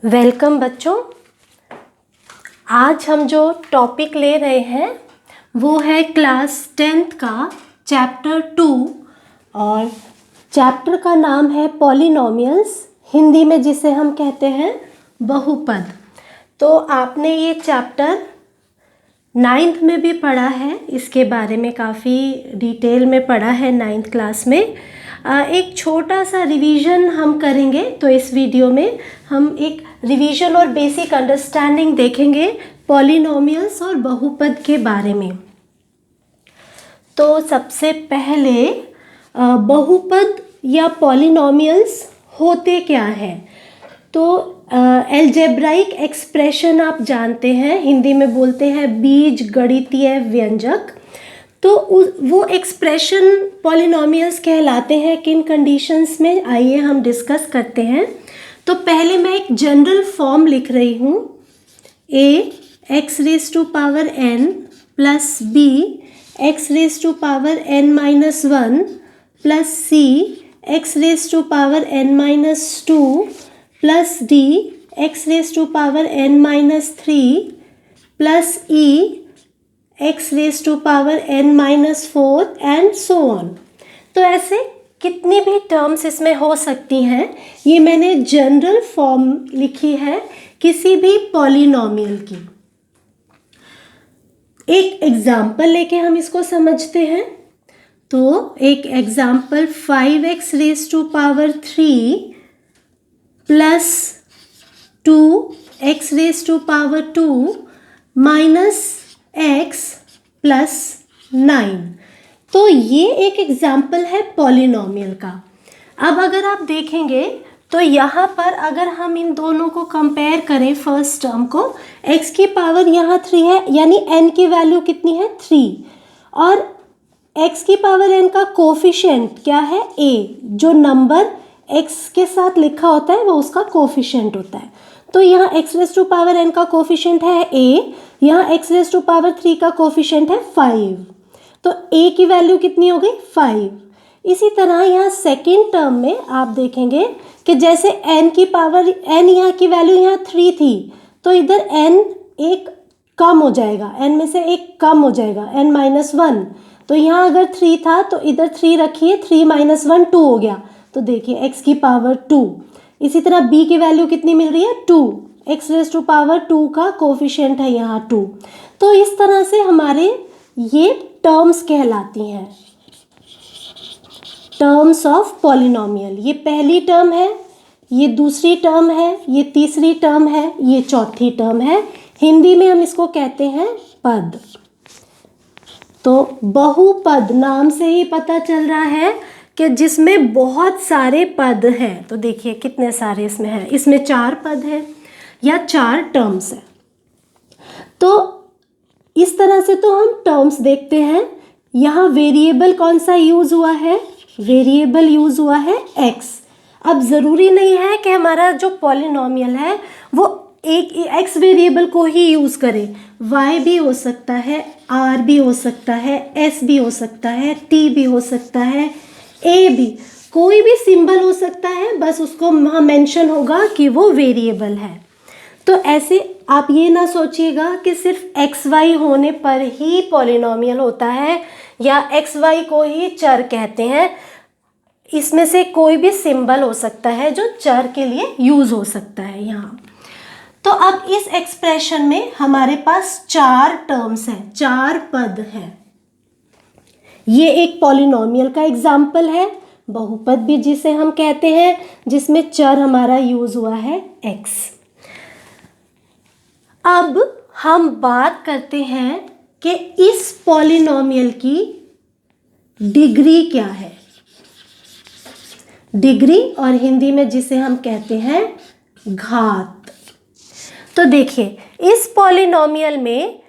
Welcome बच्चों। आज हम जो टॉपिक ले रहे हैं वो है क्लास 10th का चैप्टर 2 और चैप्टर का नाम है पॉलिनोमियल्स, हिंदी में जिसे हम कहते हैं बहुपद। तो आपने ये चैप्टर 9th में भी पढ़ा है, इसके बारे में काफ़ी डिटेल में पढ़ा है 9th क्लास में। एक छोटा सा रिवीजन हम करेंगे। तो इस वीडियो में हम एक रिवीजन और बेसिक अंडरस्टैंडिंग देखेंगे पॉलिनोमियल्स और बहुपद के बारे में। तो सबसे पहले बहुपद या पॉलिनोमियल्स होते क्या हैं। तो एल्जेब्राइक एक्सप्रेशन आप जानते हैं, हिंदी में बोलते हैं बीज गणितीय व्यंजक। तो वो एक्सप्रेशन पॉलिनोमियल्स कहलाते हैं किन कंडीशंस में, आइए हम डिस्कस करते हैं। तो पहले मैं एक जनरल फॉर्म लिख रही हूँ, a x raise to power n plus b x raise to power n minus 1 plus c x raise to power n minus 2 plus d x raise to power n minus 3 plus e x raise to power n minus 4 and so on. तो ऐसे कितनी भी terms इसमें हो सकती हैं, ये मैंने जनरल फॉर्म लिखी है किसी भी पॉलिनोमियल की। एक एग्जाम्पल लेके हम इसको समझते हैं। तो एक example 5x raise to power 3 plus 2x raise to power 2 minus x plus 9। तो ये एक एग्जाम्पल है पॉलिनोमियल का। अब अगर आप देखेंगे तो यहाँ पर अगर हम इन दोनों को कंपेयर करें, फर्स्ट टर्म को, x की पावर यहाँ 3 है, यानी n की वैल्यू कितनी है 3, और x की पावर n का कोफिशिएंट क्या है a, जो नंबर x के साथ लिखा होता है वो उसका कोफिशिएंट होता है। तो यहाँ x raise to power n का कोफिशिएंट है a, यहाँ x रेज टू पावर 3 का कोफिशिएंट है 5। तो a की वैल्यू कितनी हो गई 5। इसी तरह यहाँ सेकेंड टर्म में आप देखेंगे कि जैसे n की पावर n यहाँ की वैल्यू यहाँ 3 थी, तो इधर n एक कम हो जाएगा, n में से एक कम हो जाएगा, n माइनस 1। तो यहाँ अगर 3 था तो इधर 3 रखिए, 3 माइनस 1 2 हो गया। तो देखिए x की पावर 2। इसी तरह b की वैल्यू कितनी मिल रही है 2, x रेज टू पावर 2 का कोफिशिएंट है यहाँ 2। तो इस तरह से हमारे ये टर्म्स कहलाती हैं, टर्म्स ऑफ पॉलिनोमियल। ये पहली टर्म है, ये दूसरी टर्म है, ये तीसरी टर्म है, ये चौथी टर्म है। हिंदी में हम इसको कहते हैं पद। तो बहुपद नाम से ही पता चल रहा है कि जिसमें बहुत सारे पद हैं। तो देखिए कितने सारे इसमें हैं, इसमें 4 पद हैं या 4 टर्म्स हैं। तो इस तरह से तो हम टर्म्स देखते हैं। यहाँ वेरिएबल कौन सा यूज़ हुआ है, वेरिएबल यूज़ हुआ है x। अब ज़रूरी नहीं है कि हमारा जो पॉलिनोमियल है वो एक x वेरिएबल को ही यूज़ करे, y भी हो सकता है, r भी हो सकता है, s भी हो सकता है, t भी हो सकता है, a भी, कोई भी सिंबल हो सकता है, बस उसको वहाँ मेंशन होगा कि वो वेरिएबल है। तो ऐसे आप ये ना सोचिएगा कि सिर्फ एक्स वाई होने पर ही पॉलिनोमियल होता है या एक्स वाई को ही चर कहते हैं। इसमें से कोई भी सिंबल हो सकता है जो चर के लिए यूज़ हो सकता है यहाँ। तो अब इस एक्सप्रेशन में हमारे पास 4 टर्म्स हैं, 4 पद हैं। ये एक पॉलिनोमियल का एग्जाम्पल है, बहुपद भी जिसे हम कहते हैं, जिसमें चर हमारा यूज़ हुआ है x। अब हम बात करते हैं कि इस पॉलिनोमियल की डिग्री क्या है। डिग्री और हिंदी में जिसे हम कहते हैं घात। तो देखिए इस पॉलिनोमियल में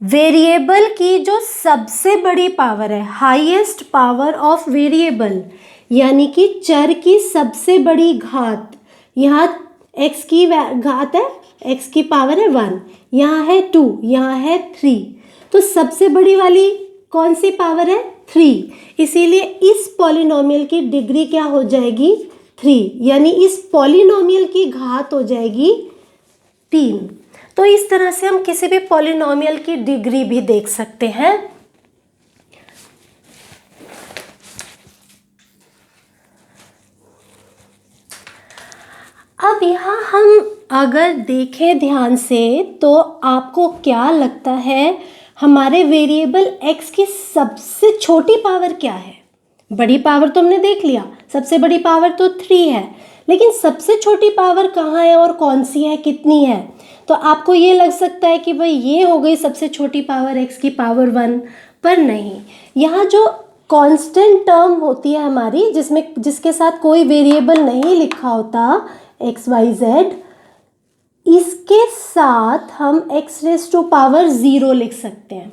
वेरिएबल की जो सबसे बड़ी पावर है, हाईएस्ट पावर ऑफ वेरिएबल, यानी कि चर की सबसे बड़ी घात, यहाँ x की घात है, x की पावर है 1, यहाँ है 2, यहाँ है 3। तो सबसे बड़ी वाली कौन सी पावर है 3, इसीलिए इस पॉलिनोमियल की डिग्री क्या हो जाएगी 3, यानी इस पॉलिनोमियल की घात हो जाएगी 3। तो इस तरह से हम किसी भी पॉलिनोमियल की डिग्री भी देख सकते हैं। अब यहाँ हम अगर देखें ध्यान से तो आपको क्या लगता है, हमारे वेरिएबल x की सबसे छोटी पावर क्या है? बड़ी पावर तो हमने देख लिया, सबसे बड़ी पावर तो 3 है, लेकिन सबसे छोटी पावर कहाँ है और कौन सी है, कितनी है? तो आपको ये लग सकता है कि भाई ये हो गई सबसे छोटी पावर x की पावर 1, पर नहीं। यहाँ जो कांस्टेंट टर्म होती है हमारी, जिसके साथ कोई वेरिएबल नहीं लिखा होता x y z, इसके साथ हम x रेज़ टू पावर 0 लिख सकते हैं।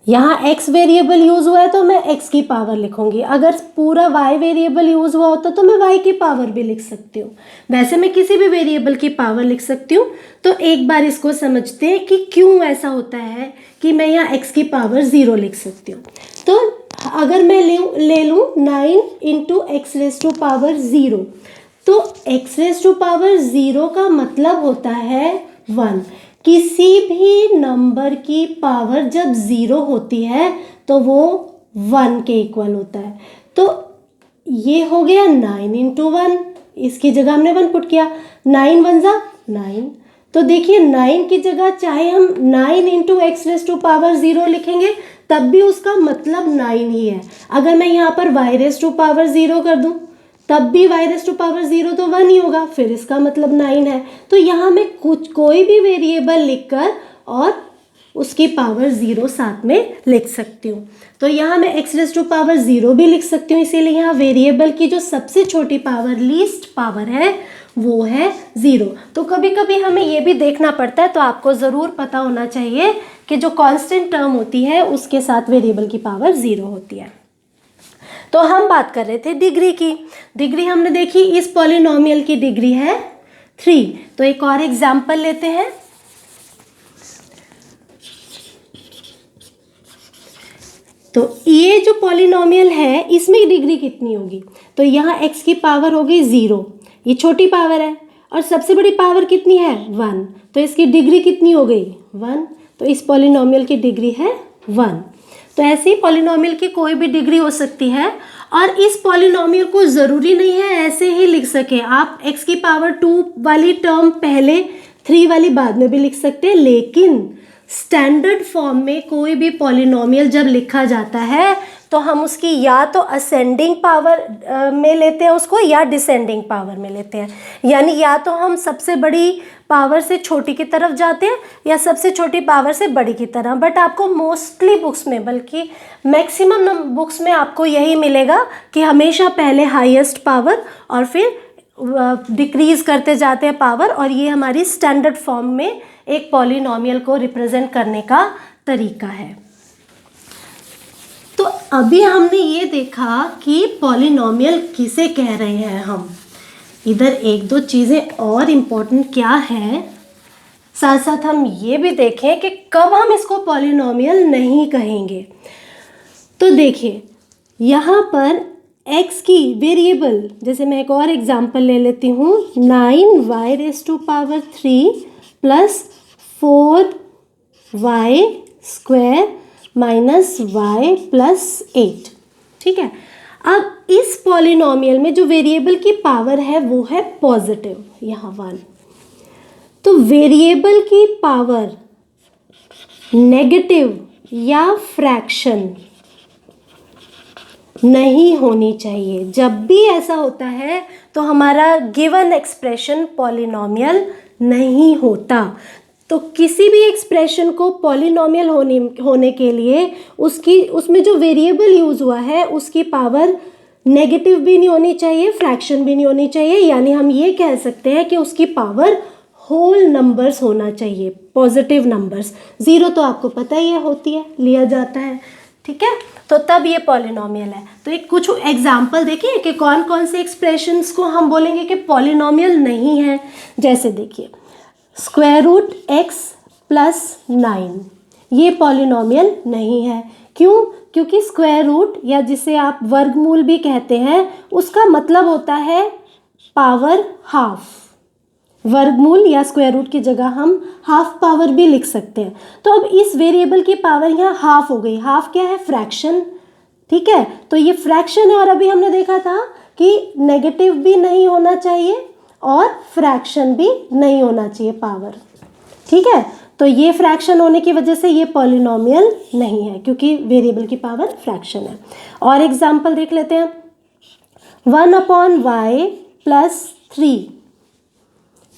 यहाँ x वेरिएबल यूज़ हुआ है तो मैं x की पावर लिखूंगी, अगर पूरा y वेरिएबल यूज़ हुआ होता तो मैं y की पावर भी लिख सकती हूँ। वैसे मैं किसी भी वेरिएबल की पावर लिख सकती हूँ। तो एक बार इसको समझते हैं कि क्यों ऐसा होता है कि मैं यहाँ x की पावर 0 लिख सकती हूँ। तो अगर मैं ले लूँ 9 into x raise to power 0, तो x रेज़ टू पावर 0 का मतलब होता है 1। किसी भी नंबर की पावर जब 0 होती है तो वो 1 के इक्वल होता है। तो ये हो गया 9 इंटू 1, इसकी जगह हमने 1 पुट किया, 9 1 जा 9। तो देखिए 9 की जगह चाहे हम 9 into x raise to power 0 लिखेंगे तब भी उसका मतलब 9 ही है। अगर मैं यहाँ पर y रेज़ टू पावर 0 कर दूँ तब भी y रेज़ टू पावर 0 तो 1 ही होगा, फिर इसका मतलब 9 है। तो यहाँ मैं कोई भी वेरिएबल लिखकर और उसकी पावर 0 साथ में लिख सकती हूँ। तो यहाँ मैं x रेज़ टू पावर 0 भी लिख सकती हूँ, इसीलिए यहाँ वेरिएबल की जो सबसे छोटी पावर, लीस्ट पावर है, वो है 0। तो कभी कभी हमें ये भी देखना पड़ता है, तो आपको ज़रूर पता होना चाहिए कि जो कांस्टेंट टर्म होती है उसके साथ वेरिएबल की पावर 0 होती है। तो हम बात कर रहे थे डिग्री की। डिग्री हमने देखी, इस पॉलिनोमियल की डिग्री है 3। तो एक और एग्जाम्पल लेते हैं। तो ये जो पॉलिनोमियल है इसमें डिग्री कितनी होगी? तो यहाँ x की पावर हो गई 0, ये छोटी पावर है, और सबसे बड़ी पावर कितनी है 1, तो इसकी डिग्री कितनी हो गई 1। तो इस पॉलिनोमियल की डिग्री है 1। तो ऐसे ही पॉलिनोमियल की कोई भी डिग्री हो सकती है, और इस पॉलिनोमियल को ज़रूरी नहीं है ऐसे ही लिख सकें। आप x की पावर 2 वाली टर्म पहले, 3 वाली बाद में भी लिख सकते हैं, लेकिन स्टैंडर्ड फॉर्म में कोई भी पॉलिनोमियल जब लिखा जाता है तो हम उसकी या तो असेंडिंग पावर में लेते हैं उसको, या डिसेंडिंग पावर में लेते हैं। यानी या तो हम सबसे बड़ी पावर से छोटी की तरफ जाते हैं या सबसे छोटी पावर से बड़ी की तरफ। बट आपको मोस्टली बुक्स में, बल्कि मैक्सिमम बुक्स में आपको यही मिलेगा कि हमेशा पहले हाईएस्ट पावर और फिर डिक्रीज़ करते जाते हैं पावर, और ये हमारी स्टैंडर्ड फॉर्म में एक पॉलिनोमियल को रिप्रेजेंट करने का तरीका है। तो अभी हमने ये देखा कि पॉलिनोमियल किसे कह रहे हैं हम। इधर एक दो चीज़ें और इम्पोर्टेंट क्या है, साथ साथ हम ये भी देखें कि कब हम इसको पॉलिनोमियल नहीं कहेंगे। तो देखिए यहाँ पर x की वेरिएबल, जैसे मैं एक और एग्जांपल ले लेती हूँ, 9y raise to power 3 plus 4y square minus y plus 8। ठीक है, अब इस पॉलिनोमियल में जो वेरिएबल की पावर है वो है पॉजिटिव, यहाँ 1। तो वेरिएबल की पावर नेगेटिव या फ्रैक्शन नहीं होनी चाहिए। जब भी ऐसा होता है तो हमारा गिवन एक्सप्रेशन पॉलिनोमियल नहीं होता। तो किसी भी एक्सप्रेशन को पॉलिनोमियल होने के लिए उसमें जो वेरिएबल यूज़ हुआ है उसकी पावर नेगेटिव भी नहीं होनी चाहिए, फ्रैक्शन भी नहीं होनी चाहिए। यानी हम ये कह सकते हैं कि उसकी पावर होल नंबर्स होना चाहिए, पॉजिटिव नंबर्स। 0 तो आपको पता ही है होती है, लिया जाता है। ठीक है, तो तब ये पॉलिनोमियल है। तो एक कुछ एग्जाम्पल देखिए कि कौन कौन से एक्सप्रेशंस को हम बोलेंगे कि पॉलिनोमियल नहीं है। जैसे देखिए स्क्वायर रूट x प्लस 9, ये पॉलिनोमियल नहीं है। क्यों? क्योंकि स्क्वायर रूट, या जिसे आप वर्गमूल भी कहते हैं, उसका मतलब होता है पावर हाफ, वर्गमूल या स्क्वायर रूट की जगह हम हाफ पावर भी लिख सकते हैं। तो अब इस वेरिएबल की पावर यहाँ हाफ हो गई। हाफ क्या है? फ्रैक्शन, ठीक है। तो ये फ्रैक्शन है और अभी हमने देखा था कि नेगेटिव भी नहीं होना चाहिए और फ्रैक्शन भी नहीं होना चाहिए पावर, ठीक है। तो ये फ्रैक्शन होने की वजह से ये पॉलिनोमियल नहीं है क्योंकि वेरिएबल की पावर फ्रैक्शन है। और एग्जाम्पल देख लेते हैं। 1/y + 3,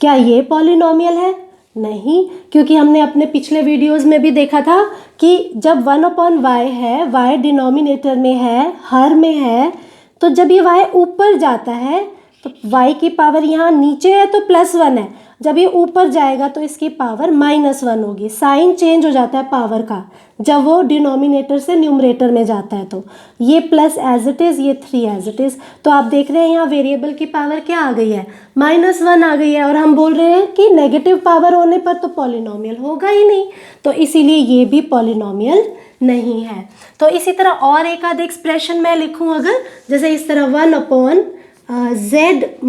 क्या ये पॉलिनोमियल है? नहीं, क्योंकि हमने अपने पिछले वीडियोस में भी देखा था कि जब 1/y है, y डिनोमिनेटर में है, हर में है, तो जब ये y ऊपर जाता है तो y की पावर यहाँ नीचे है तो +1 है, जब ये ऊपर जाएगा तो इसकी पावर -1 होगी। साइन चेंज हो जाता है पावर का जब वो डिनोमिनेटर से न्यूमरेटर में जाता है। तो ये प्लस एज इट इज़, ये 3 एज इट इज़। तो आप देख रहे हैं यहाँ वेरिएबल की पावर क्या आ गई है? -1 आ गई है। और हम बोल रहे हैं कि नेगेटिव पावर होने पर तो पॉलिनोमियल होगा ही नहीं, तो इसीलिए ये भी पॉलिनोमियल नहीं है। तो इसी तरह और एक आध एक्सप्रेशन मैं लिखूँ अगर, जैसे इस तरह 1/z -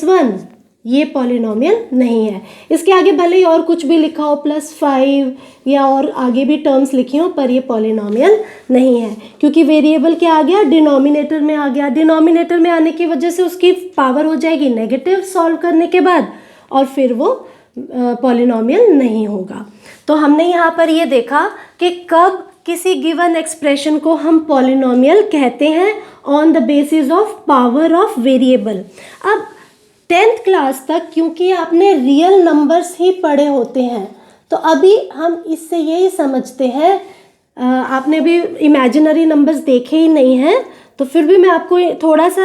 1, ये पॉलिनोमियल नहीं है। इसके आगे भले ही और कुछ भी लिखा हो, +5 या और आगे भी टर्म्स लिखी हो, पर ये पॉलिनोमियल नहीं है क्योंकि वेरिएबल क्या आ गया? डिनोमिनेटर में आ गया। डिनोमिनेटर में आने की वजह से उसकी पावर हो जाएगी नेगेटिव सॉल्व करने के बाद, और फिर वो पॉलिनोमियल नहीं होगा। तो हमने यहाँ पर ये देखा कि कब किसी गिवन एक्सप्रेशन को हम पॉलिनोमियल कहते हैं, on the basis of power of variable. अब 10th क्लास तक क्योंकि आपने रियल नंबर्स ही पढ़े होते हैं, तो अभी हम इससे यही समझते हैं, आपने भी इमेजिनरी नंबर्स देखे ही नहीं हैं, तो फिर भी मैं आपको थोड़ा सा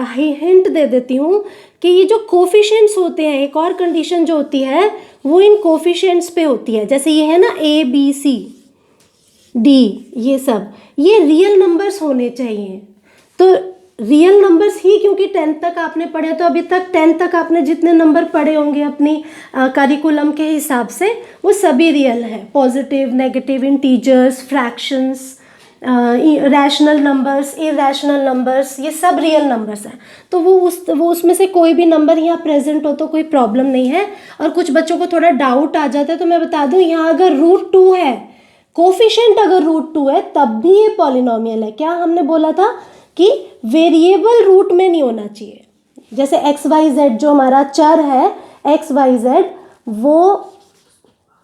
हिंट दे देती हूँ कि ये जो कोफिशिएंट्स होते हैं, एक और कंडीशन जो होती है वो इन कोफिशिएंट्स पे होती है। जैसे ये है ना ABC D, ये सब ये रियल नंबर्स होने चाहिए। तो रियल नंबर्स ही क्योंकि 10th तक आपने पढ़े, तो अभी तक 10th तक आपने जितने नंबर पढ़े होंगे अपनी करिकुलम के हिसाब से, वो सभी रियल हैं। Positive, negative, integers, fractions, rational numbers, irrational numbers, ये सब रियल नंबर्स हैं। तो वो उसमें से कोई भी नंबर यहाँ प्रेजेंट हो तो कोई प्रॉब्लम नहीं है। और कुछ बच्चों को थोड़ा डाउट आ जाता है, तो मैं बता दूँ, यहाँ अगर √2 है, कोफिशिएंट अगर √2 है, तब भी ये पॉलिनोमियल है। क्या हमने बोला था कि वेरिएबल रूट में नहीं होना चाहिए। जैसे XYZ जो हमारा चर है, XYZ, वो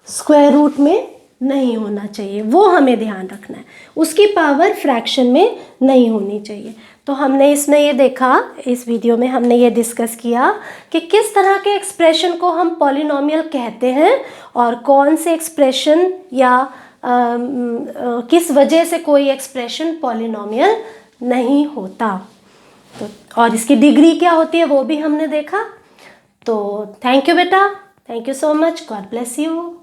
स्क्वायर रूट में नहीं होना चाहिए, वो हमें ध्यान रखना है। उसकी पावर फ्रैक्शन में नहीं होनी चाहिए। तो हमने इसमें ये देखा, इस वीडियो में हमने ये डिस्कस किया कि किस तरह के एक्सप्रेशन को हम पॉलिनोमियल कहते हैं और कौन से एक्सप्रेशन या किस वजह से कोई एक्सप्रेशन पॉलिनोमियल नहीं होता। तो और इसकी डिग्री क्या होती है वो भी हमने देखा। तो थैंक यू बेटा, thank you so much, God bless you.